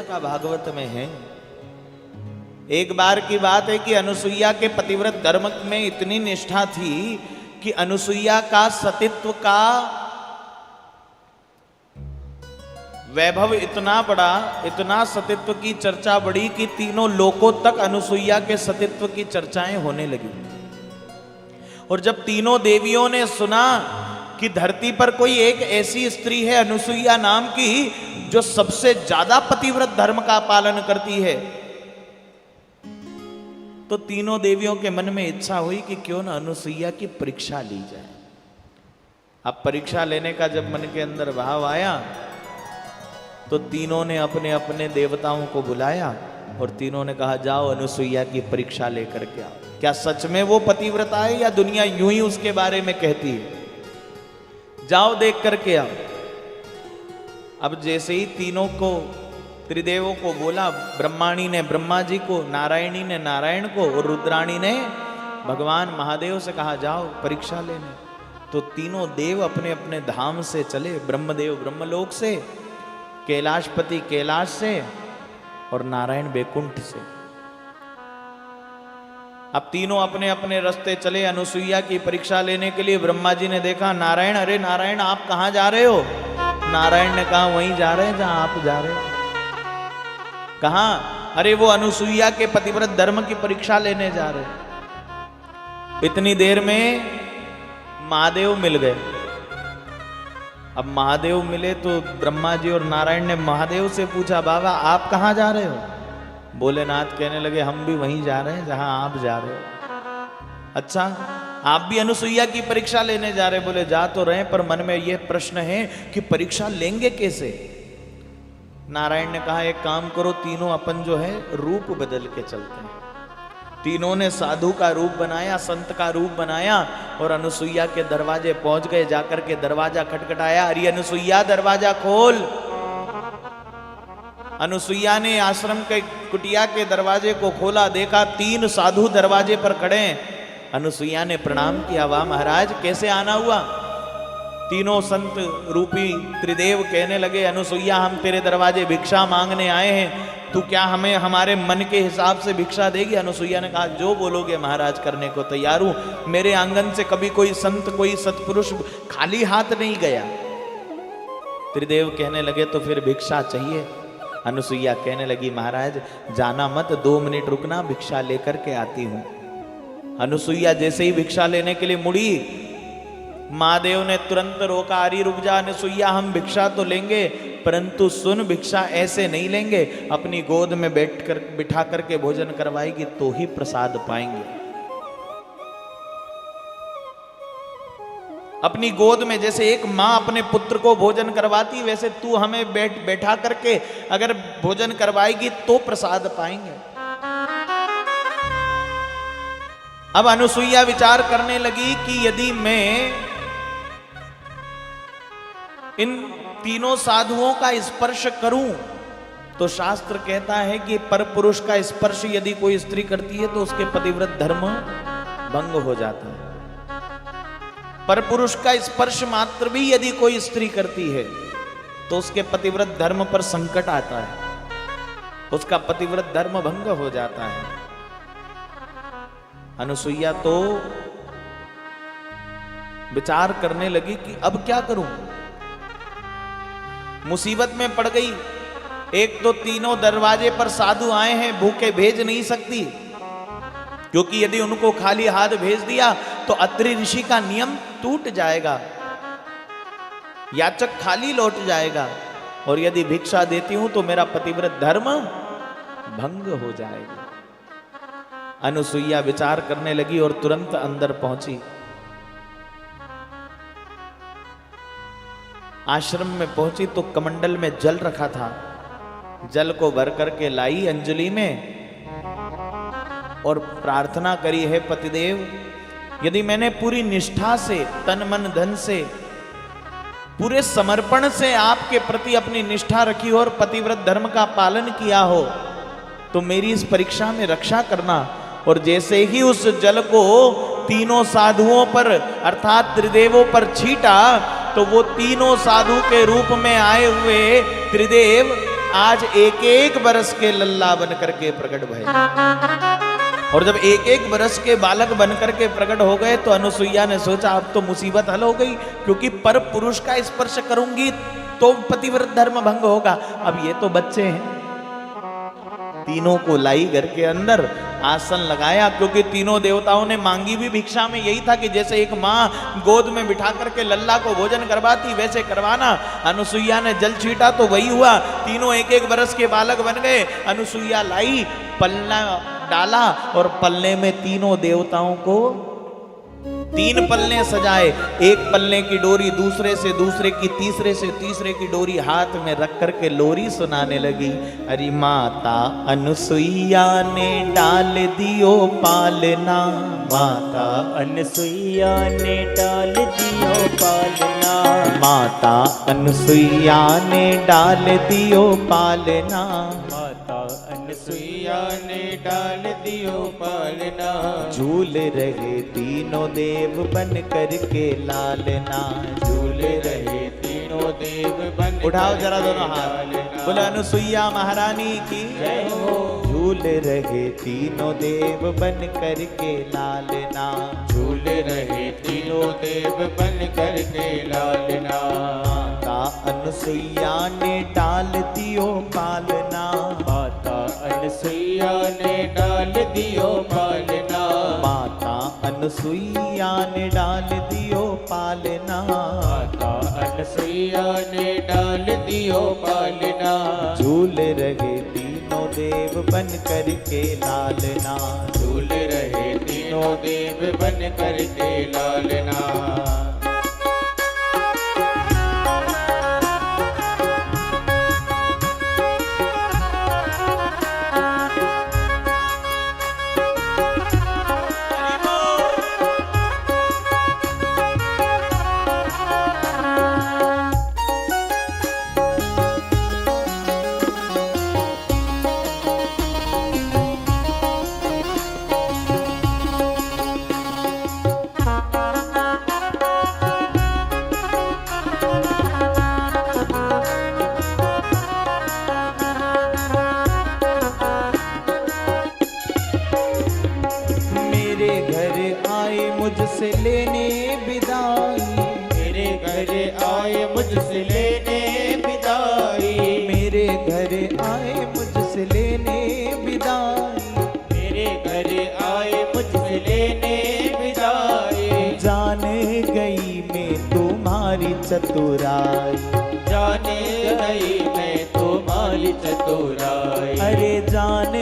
का भागवत में है। एक बार की बात है कि अनुसुईया के पतिव्रत धर्म में इतनी निष्ठा थी कि अनुसुईया का सतीत्व का वैभव इतना बड़ा, इतना सतीत्व की चर्चा बढ़ी कि तीनों लोकों तक अनुसुईया के सतीत्व की चर्चाएं होने लगी। और जब तीनों देवियों ने सुना कि धरती पर कोई एक ऐसी स्त्री है अनुसुईया नाम की जो सबसे ज्यादा पतिव्रत धर्म का पालन करती है, तो तीनों देवियों के मन में इच्छा हुई कि क्यों न अनुसुईया की परीक्षा ली जाए। अब परीक्षा लेने का जब मन के अंदर भाव आया तो तीनों ने अपने अपने देवताओं को बुलाया और तीनों ने कहा जाओ अनुसुईया की परीक्षा लेकर के आओ। क्या सच में वो पतिव्रता है या दुनिया यूं ही उसके बारे में कहती है? जाओ देख करके आओ। अब जैसे ही तीनों को, त्रिदेवों को बोला, ब्रह्माणी ने ब्रह्मा जी को, नारायणी ने नारायण को और रुद्राणी ने भगवान महादेव से कहा जाओ परीक्षा लेने। तो तीनों देव अपने अपने धाम से चले, ब्रह्मदेव ब्रह्मलोक से, कैलाशपति कैलाश से और नारायण बैकुंठ से। अब तीनों अपने अपने रास्ते चले अनुसुईया की परीक्षा लेने के लिए। ब्रह्मा जी ने देखा नारायण, अरे नारायण आप कहां जा रहे हो? नारायण ने कहा वहीं जा रहे हैं जहां आप जा रहे हो। कहां? अरे वो अनुसुईया के पतिव्रत धर्म की परीक्षा लेने जा रहे हैं। इतनी देर में महादेव मिल गए। अब महादेव मिले तो ब्रह्मा जी और नारायण ने महादेव से पूछा बाबा आप कहां जा रहे हो? भोलेनाथ कहने लगे हम भी वहीं जा रहे हैं जहां आप जा रहे हो। अच्छा आप भी अनुसुईया की परीक्षा लेने जा रहे? बोले जा तो रहे पर मन में यह प्रश्न है कि परीक्षा लेंगे कैसे? नारायण ने कहा एक काम करो, तीनों अपन जो है रूप बदल के चलते हैं। तीनों ने साधु का रूप बनाया, संत का रूप बनाया और अनुसुईया के दरवाजे पहुंच गए। जाकर के दरवाजा खटखटाया, अरे अनुसुईया दरवाजा खोल। अनुसुईया ने आश्रम के कुटिया के दरवाजे को खोला, देखा तीन साधु दरवाजे पर खड़े हैं। अनुसुईया ने प्रणाम किया, वाह महाराज कैसे आना हुआ? तीनों संत रूपी त्रिदेव कहने लगे अनुसुईया हम तेरे दरवाजे भिक्षा मांगने आए हैं, तू क्या हमें हमारे मन के हिसाब से भिक्षा देगी? अनुसुईया ने कहा जो बोलोगे महाराज करने को तैयार हूं। मेरे आंगन से कभी कोई संत, कोई सत्पुरुष खाली हाथ नहीं गया। त्रिदेव कहने लगे तो फिर भिक्षा चाहिए। अनुसुईया कहने लगी महाराज जाना मत, 2 मिनट रुकना, भिक्षा लेकर के आती हूं। अनुसुईया जैसे ही भिक्षा लेने के लिए मुड़ी, महादेव ने तुरंत रोका, अरे रुक जा अनुसुईया हम भिक्षा तो लेंगे परंतु सुन भिक्षा ऐसे नहीं लेंगे, अपनी गोद में बैठकर बिठा करके भोजन करवाएगी तो ही प्रसाद पाएंगे। अपनी गोद में जैसे एक मां अपने पुत्र को भोजन करवाती वैसे तू हमें बैठा करके अगर भोजन करवाएगी तो प्रसाद पाएंगे। अब अनुसुईया विचार करने लगी कि यदि मैं इन तीनों साधुओं का स्पर्श करूं तो शास्त्र कहता है कि परपुरुष का स्पर्श यदि कोई स्त्री करती है तो उसके पतिव्रत धर्म भंग हो जाता है। परपुरुष का स्पर्श मात्र भी यदि कोई स्त्री करती है तो उसके पतिव्रत धर्म पर संकट आता है, उसका पतिव्रत धर्म भंग हो जाता है। अनुसुईया तो विचार करने लगी कि अब क्या करूं, मुसीबत में पड़ गई। एक तो तीनों दरवाजे पर साधु आए हैं, भूखे भेज नहीं सकती क्योंकि यदि उनको खाली हाथ भेज दिया तो अत्रि ऋषि का नियम टूट जाएगा, याचक खाली लौट जाएगा और यदि भिक्षा देती हूं तो मेरा पतिव्रत धर्म भंग हो जाएगा। अनुसुईया विचार करने लगी और तुरंत अंदर पहुंची। आश्रम में पहुंची तो कमंडल में जल रखा था, जल को भर करके लाई अंजलि में और प्रार्थना करी है पतिदेव यदि मैंने पूरी निष्ठा से, तन मन धन से, पूरे समर्पण से आपके प्रति अपनी निष्ठा रखी हो और पतिव्रत धर्म का पालन किया हो तो मेरी इस परीक्षा में रक्षा करना। और जैसे ही उस जल को तीनों साधुओं पर अर्थात त्रिदेवों पर छीटा तो वो तीनों साधु के रूप में आए हुए त्रिदेव आज एक एक बरस के लल्ला बन करके प्रकट भय। और जब एक एक बरस के बालक बन करके प्रकट हो गए तो अनुसुईया ने सोचा अब तो मुसीबत हल हो गई, क्योंकि पर पुरुष का स्पर्श करूंगी तो पतिव्रत धर्म भंग होगा। अब ये तो बच्चे हैं। तीनों को लाई घर के अंदर, आसन लगाया, क्योंकि तीनों देवताओं ने मांगी भी भिक्षा में यही था कि जैसे एक माँ गोद में बिठा करके लल्ला को भोजन करवाती वैसे करवाना। अनुसुईया ने जल छीटा तो वही हुआ, तीनों एक एक बरस के बालक बन गए। अनुसुईया लाई, पलना डाला और पलने में तीनों देवताओं को 3 पल्ले सजाए। एक पल्ले की डोरी दूसरे से, दूसरे की तीसरे से, तीसरे की डोरी हाथ में रख करके लोरी सुनाने लगी। अरे माता अनुसुईया ने डाल दियो पालना, माता अनुसुईया ने डाल दियो पालना, माता अनुसुईया ने डाल दियो पालना, माता अनुसुईया ने डाल दियो पालना। झूल रहे तीनों देव बन करके लालना, झूल रहे तीनों देव बन। उठाओ जरा दोनों हाथ, बोले अनुसुईया महारानी की जय हो। झूल रहे तीनों देव बन करके लालना, झूल रहे तीनों देव बन करके लालना। माता अनुसुईया ने डाल दियो पालना, माता अनुसुईया ने डाल दियो पालना, माता अनुसुईया ने डाल दियो पालना, माता अनुसुईया ने डाल दियो पालना। झूल रहे तीनों देव बन करके लालना, झूल रहे तीनों देव बन करके लालना। मुझसे लेने विदाई, मेरे घर आए मुझसे लेने विदाई, मेरे घर आए मुझसे लेने विदाई, मेरे घर आए मुझसे लेने विदाई। जान गई मैं तुम्हारी चतुराई, जाने गई मैं तुम्हारी चतुराई, अरे जान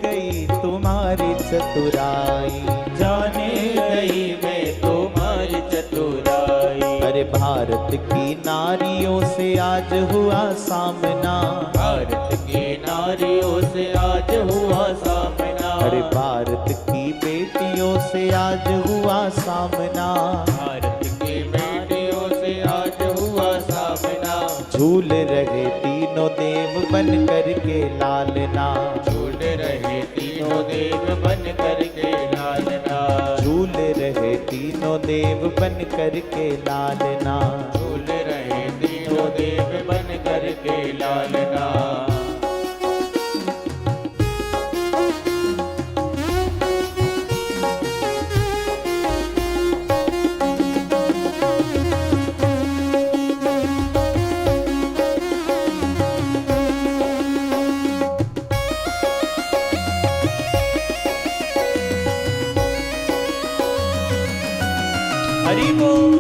गई तुम्हारी चतुराई, जाने गई मैं तुम्हारी चतुराई। अरे भारत की नारियों से आज हुआ सामना, भारत की नारियों से आज हुआ सामना, अरे भारत की बेटियों से आज हुआ सामना, भारत की बेटियों से आज हुआ सामना। झूल रहे तीनों देव बन करके लालना, झूल रहे तीनों देव बन करके लालना, झूल रहे तीनों देव बन करके लालना, झूल रहे तीनों देव बन करके लालना। हरि बोल।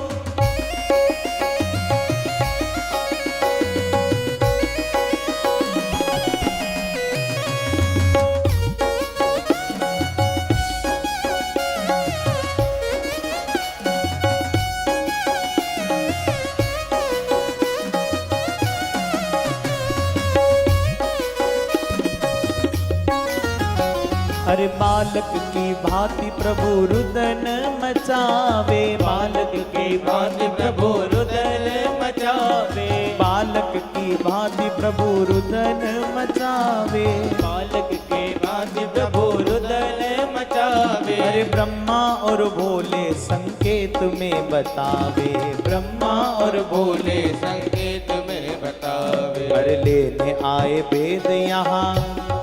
अरे बालक की भांति प्रभु रुदन मचावे, बालक की भांति प्रभु रुदन मचावे, बालक की भांति प्रभु रुदन मचावे, बालक के भांति प्रभु रुदन मचावे। अरे ब्रह्मा और भोले संकेत में बतावे, ब्रह्मा और भोले संकेत में बतावे। अरे लेने आए वेद यहाँ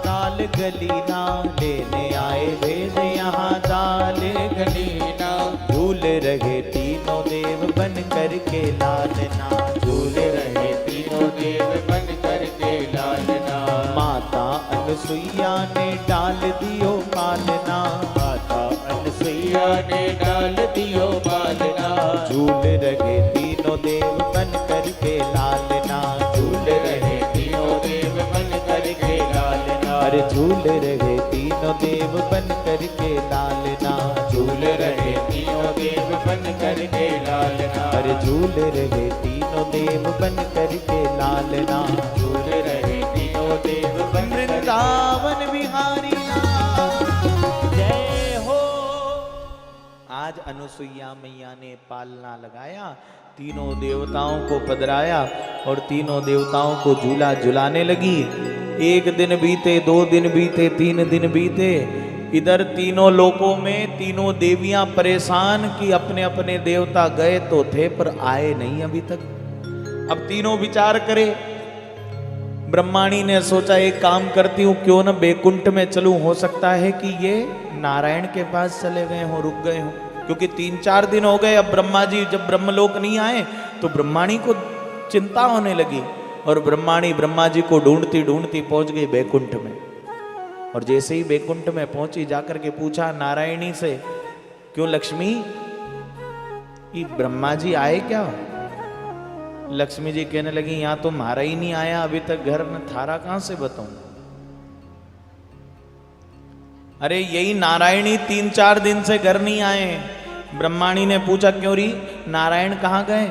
दाल गलीना, लेने आए वेद यहाँ दाल गलीना, झूल रहे तीनों देव बन करके लालना, झूल रहे तीनों देव बन करके लालना। माता अनसुईया ने डाल दियो पालना, माता अनसुईया ने डाल दियो पालना, झूल रहे तीनों देव बन करके लालना, झूल रहे तीनों देव बन करके लालना। अरे झूल रहे तीनों देव बन करके लालना, झूल रहे तीनों देव बन करके लालना, अरे झूल रहे तीनों देव बन करके लालना, झूल रहे तीनों देव बन करके। वृंदावन बिहारी जय हो। आज अनुसुईया मैया ने पालना लगाया, तीनों देवताओं को पधराया और तीनों देवताओं को झूला झुलाने लगी। एक दिन बीते, 2 दिन बीते, 3 दिन बीते। इधर तीनों लोकों में तीनों देवियां परेशान कि अपने अपने देवता गए तो थे पर आए नहीं अभी तक। अब तीनों विचार करे। ब्रह्माणी ने सोचा एक काम करती हूँ, क्यों न बैकुंठ में चलूं, हो सकता है कि ये नारायण के पास चले गए हों, रुक गए हों, क्योंकि 3-4 दिन हो गए। अब ब्रह्मा जी जब ब्रह्मलोक नहीं आए तो ब्रह्माणी को चिंता होने लगी और ब्रह्माणी ब्रह्मा जी को ढूंढती ढूंढती पहुंच गई बैकुंठ में। और जैसे ही बैकुंठ में पहुंची जाकर के पूछा नारायणी से, क्यों लक्ष्मी, ये ब्रह्मा जी आए क्या? लक्ष्मी जी कहने लगी, यहां तो मारा ही नहीं आया अभी तक, घर में थारा कहां से बताऊं? अरे यही नारायणी 3-4 दिन से घर नहीं आए हैं। ब्रह्माणी ने पूछा, क्यों री, नारायण कहाँ गए?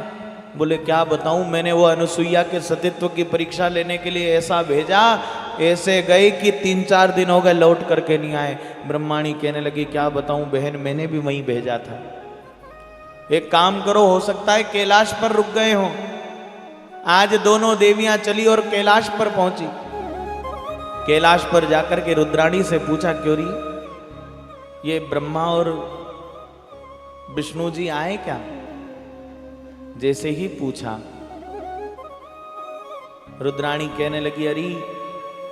बोले क्या बताऊं, मैंने वो अनुसुईया के सतीत्व की परीक्षा लेने के लिए ऐसा भेजा, ऐसे गए कि 3-4 दिन हो गए लौट करके नहीं आए। ब्रह्माणी कहने लगी, क्या बताऊं बहन, मैंने भी वहीं भेजा था। एक काम करो, हो सकता है कैलाश पर रुक गए हों। आज दोनों देवियां चली और कैलाश पर पहुंची। कैलाश पर जाकर के रुद्राणी से पूछा, क्यों री, ये ब्रह्मा और विष्णु जी आए क्या? जैसे ही पूछा, रुद्राणी कहने लगी, अरे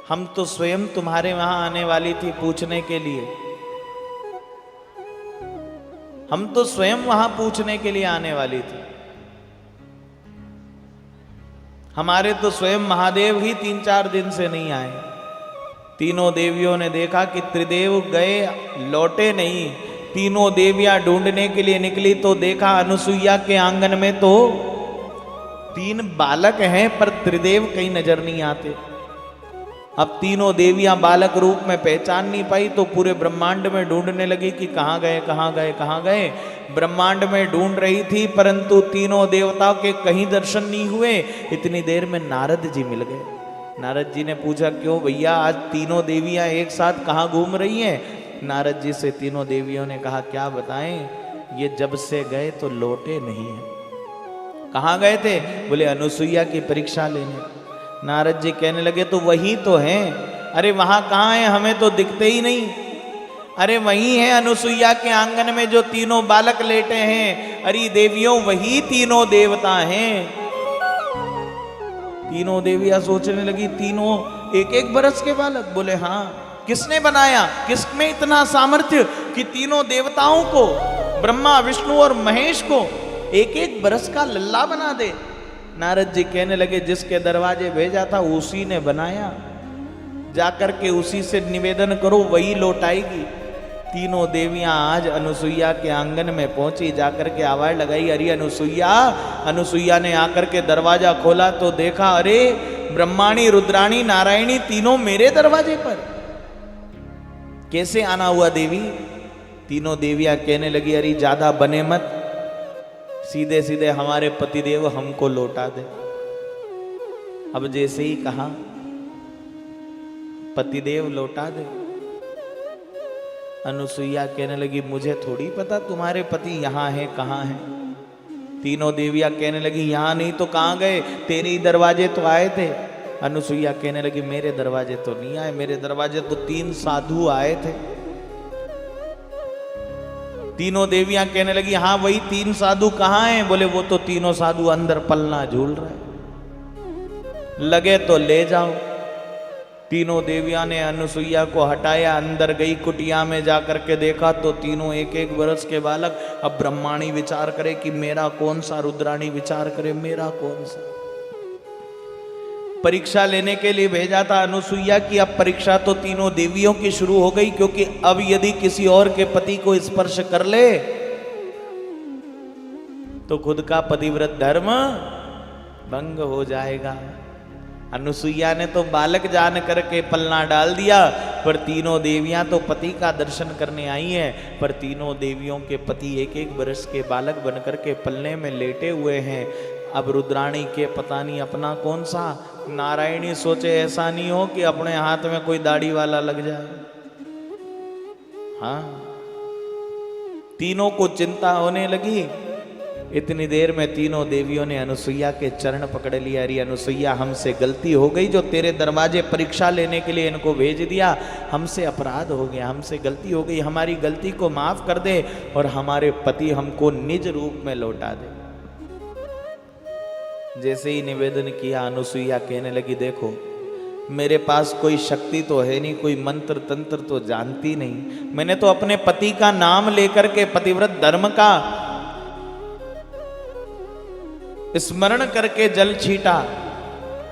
हम तो स्वयं तुम्हारे वहां आने वाली थी पूछने के लिए, हम तो स्वयं वहां पूछने के लिए आने वाली थी। हमारे तो स्वयं महादेव ही 3-4 दिन से नहीं आए। तीनों देवियों ने देखा कि त्रिदेव गए, लौटे नहीं। तीनों देवियां ढूंढने के लिए निकली तो देखा अनुसुईया के आंगन में तो 3 बालक हैं पर त्रिदेव कहीं नजर नहीं आते। अब तीनों देवियां बालक रूप में पहचान नहीं पाई तो पूरे ब्रह्मांड में ढूंढने लगी कि कहां गए, कहां गए, कहां गए। ब्रह्मांड में ढूंढ रही थी परंतु तीनों देवताओं के कहीं दर्शन नहीं हुए। इतनी देर में नारद जी मिल गए। नारद जी ने पूछा, क्यों भैया, आज तीनों देवियां एक साथ कहां घूम रही हैं? नारद जी से तीनों देवियों ने कहा, क्या बताएं, ये जब से गए तो लौटे नहीं है। कहां गए थे? बोले अनुसुईया की परीक्षा लेने। नारद जी कहने लगे, तो वही तो हैं। अरे वहां कहां है, हमें तो दिखते ही नहीं। अरे वही है अनुसुईया के आंगन में जो तीनों बालक लेटे हैं। अरे देवियों, वही तीनों देवता हैं। तीनों देवियां सोचने लगी, तीनों 1-1 बरस के बालक? बोले हाँ। किसने बनाया, किसमें इतना सामर्थ्य कि तीनों देवताओं को, ब्रह्मा विष्णु और महेश को 1-1 बरस का लल्ला बना दे? नारद जी कहने लगे, जिसके दरवाजे भेजा था उसी ने बनाया, जाकर के उसी से निवेदन करो, वही लौटाएगी। तीनों देवियां आज अनुसुईया के आंगन में पहुंची, जाकर के आवाज लगाई, अरे अनुसुईया। अनुसुईया ने आकर के दरवाजा खोला तो देखा, अरे ब्रह्माणी, रुद्राणी, नारायणी तीनों मेरे दरवाजे पर। कैसे आना हुआ देवी? तीनों देवियां कहने लगी, अरे ज्यादा बने मत, सीधे सीधे हमारे पतिदेव हमको लौटा दे। अब जैसे ही कहा पतिदेव लौटा दे, अनुसुईया कहने लगी, मुझे थोड़ी पता तुम्हारे पति यहाँ हैं कहाँ हैं। तीनों देवियां कहने लगी, यहाँ नहीं तो कहाँ गए, तेरे ही दरवाजे तो आए थे। अनुसुईया कहने लगी, मेरे दरवाजे तो नहीं आए, मेरे दरवाजे तो 3 साधु आए थे। तीनों देवियां कहने लगी, हाँ वही 3 साधु कहाँ हैं? बोले वो तो तीनों साधु अंदर पलना झूल रहे। लगे तो ले जाओ। तीनों देवियां ने अनुसुईया को हटाया, अंदर गई कुटिया में जाकर के देखा तो तीनों एक एक वर्ष के बालक। अब ब्रह्माणी विचार करे कि मेरा कौन सा, रुद्राणी विचार करे मेरा कौन सा। परीक्षा लेने के लिए भेजा था अनुसुईया की, अब परीक्षा तो तीनों देवियों की शुरू हो गई, क्योंकि अब यदि किसी और के पति को स्पर्श कर ले तो खुद का पतिव्रत धर्म भंग हो जाएगा। अनुसुईया ने तो बालक जान करके पलना डाल दिया, पर तीनों देवियां तो पति का दर्शन करने आई हैं। पर तीनों देवियों के पति एक एक वर्ष के बालक बनकर के पलने में लेटे हुए हैं। अब रुद्राणी के पता नहीं अपना कौन सा। नारायणी सोचे ऐसा नहीं हो कि अपने हाथ में कोई दाढ़ी वाला लग जाए। हाँ, तीनों को चिंता होने लगी। इतनी देर में तीनों देवियों ने अनुसुईया के चरण पकड़ लिया। अरे अनुसुईया, हमसे गलती हो गई, जो तेरे दरवाजे परीक्षा लेने के लिए इनको भेज दिया, हमसे अपराध हो गया, हमसे गलती हो गई, हमारी गलती को माफ कर दे और हमारे पति हमको निज रूप में लौटा दे। जैसे ही निवेदन किया, अनुसुईया कहने लगी, देखो मेरे पास कोई शक्ति तो है नहीं, कोई मंत्र तंत्र तो जानती नहीं। मैंने तो अपने पति का नाम लेकर के, पतिव्रत धर्म का स्मरण करके जल छीटा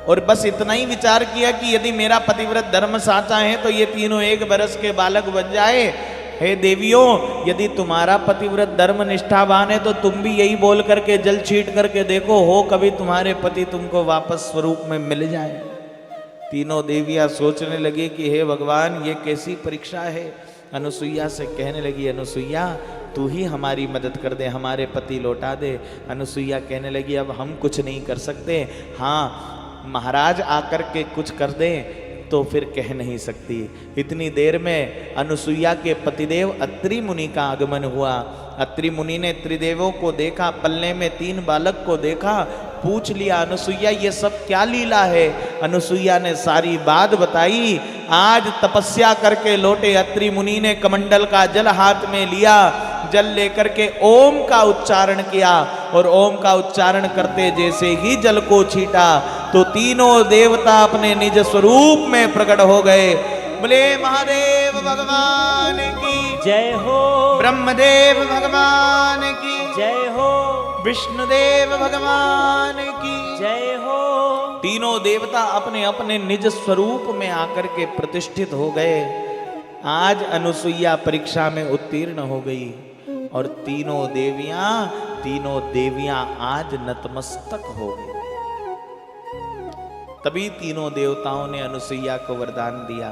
और बस इतना ही विचार किया कि यदि मेरा पतिव्रत धर्म साचा है तो ये तीनों एक बरस के बालक बन जाए। हे देवियों, यदि तुम्हारा पतिव्रत धर्म निष्ठावान है तो तुम भी यही बोल करके जल छीट करके देखो, हो कभी तुम्हारे पति तुमको वापस स्वरूप में मिल जाए। तीनों देवियां सोचने लगी कि हे भगवान, ये कैसी परीक्षा है। अनुसुईया से कहने लगी, अनुसुईया तू ही हमारी मदद कर दे, हमारे पति लौटा दे। अनुसुईया कहने लगी, अब हम कुछ नहीं कर सकते, हाँ महाराज आकर के कुछ कर दें तो फिर कह नहीं सकती। इतनी देर में अनुसुईया के पतिदेव अत्रि मुनि का आगमन हुआ। अत्रि मुनि ने त्रिदेवों को देखा, पलने में 3 बालक को देखा, पूछ लिया, अनुसुईया ये सब क्या लीला है। अनुसुईया ने सारी बात बताई। आज तपस्या करके लौटे अत्रि मुनि ने कमंडल का जल हाथ में लिया, जल लेकर के ओम का उच्चारण किया और ओम का उच्चारण करते जैसे ही जल को छीटा तो तीनों देवता अपने निज स्वरूप में प्रकट हो गए। बोले महादेव भगवान की जय हो, ब्रह्मदेव भगवान की जय हो, विष्णुदेव भगवान की जय हो। तीनों देवता अपने अपने निज स्वरूप में आकर के प्रतिष्ठित हो गए। आज अनुसुईया परीक्षा में उत्तीर्ण हो गई और तीनों देवियां आज नतमस्तक हो गई। तभी तीनों देवताओं ने अनुसुईया को वरदान दिया,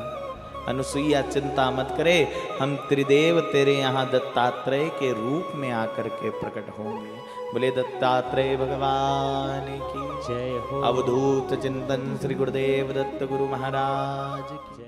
अनुसुईया चिंता मत करे, हम त्रिदेव तेरे यहाँ दत्तात्रेय के रूप में आकर के प्रकट होंगे। बोले दत्तात्रेय भगवान की जय हो। अवधूत चिंतन श्री गुरुदेव दत्त गुरु महाराज की जय।